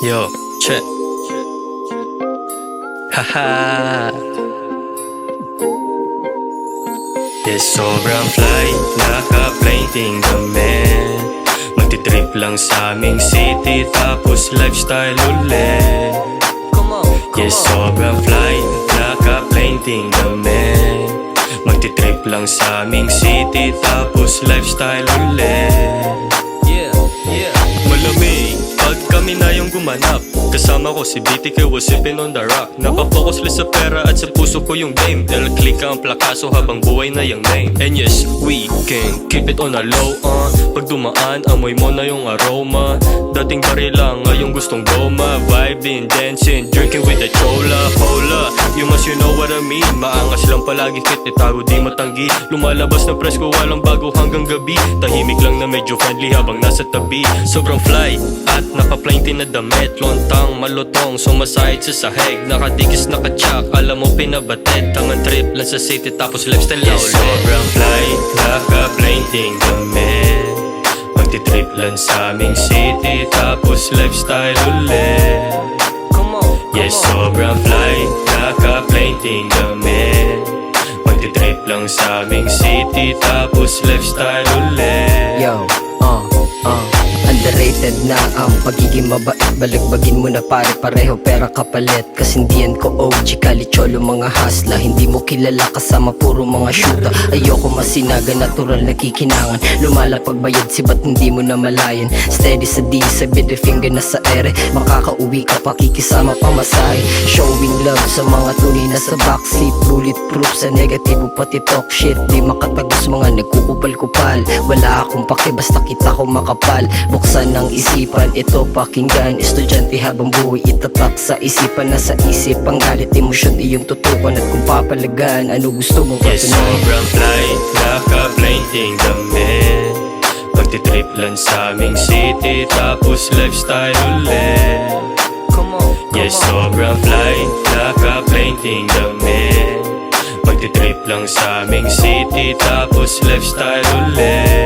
Yo, check. Haha. Yes, sobrang fly, naka-plating kami. Magti-trip lang sa aming city, tapos lifestyle ulit. Yes, sobrang fly, naka-plating kami. Magti-trip lang sa aming city, tapos lifestyle ulit. Malamig pag kami na yung gumanap. Kasama ko si BTK was sipping on the rock. Nakafocus lang sa pera at sa puso ko yung game. El-click ang plakaso habang buhay na yung name. And yes, we can keep it on a low pag dumaan, amoy mo na yung aroma. Dating barila, ngayong gustong goma. Vibing, dancing, drinking with the chola. Hola, you must you know what I mean. Maangas lang palagi, fit, itago di matanggi. Lumalabas na presko, walang bago hanggang gabi. Tahimik lang na medyo friendly habang nasa tabi. Sobrang fly at naka-plainty na damit. Lontang, malutong, sumasahid sa sahig. Nakadikis, nakachak, alam mo pinabatid. Tangan trip lang sa city tapos lifestyle na ulit. Sobrang fly, naka-plainting damit. Magti-trip lang sa aming city tapos lifestyle ulit. Yes, sobrang fly, naka-plainting damit. Magti-trip lang sa aming city tapos lifestyle ulit. Yo, underrated na ang pagiging mabait. Balagbagin mo na pare-pareho pera kapalit. Kasindihan ko OG, kalicholo mga hasla. Hindi mo kilala kasama puro mga shoota. Ayoko masinaga, natural na kikinangan. Lumalapag bayad si ba't hindi mo na malayan. Steady sa D, sa finger na sa ere. Makakauwi ka pa, kikisama pamasahe. Showing love sa mga tunay na sa backseat. Bulletproof sa negatibo pati talk shit. Di makatagos mga nagkukupal-kupal. Wala akong pake basta kita ko makapal. Buksan ng isipan, ito pakinggan. Estudyante habang buhay itatak sa isipan. Nasa isip ang galit, emosyon iyong tutukan. At kung papalagan, ano gusto mong yes, patunayan. sobrang fly, naka-plainting damit. Magti-trip lang sa aming city tapos lifestyle ulit. Yes, sobrang fly, naka-plainting damit. Magti-trip lang sa aming city tapos lifestyle ulit.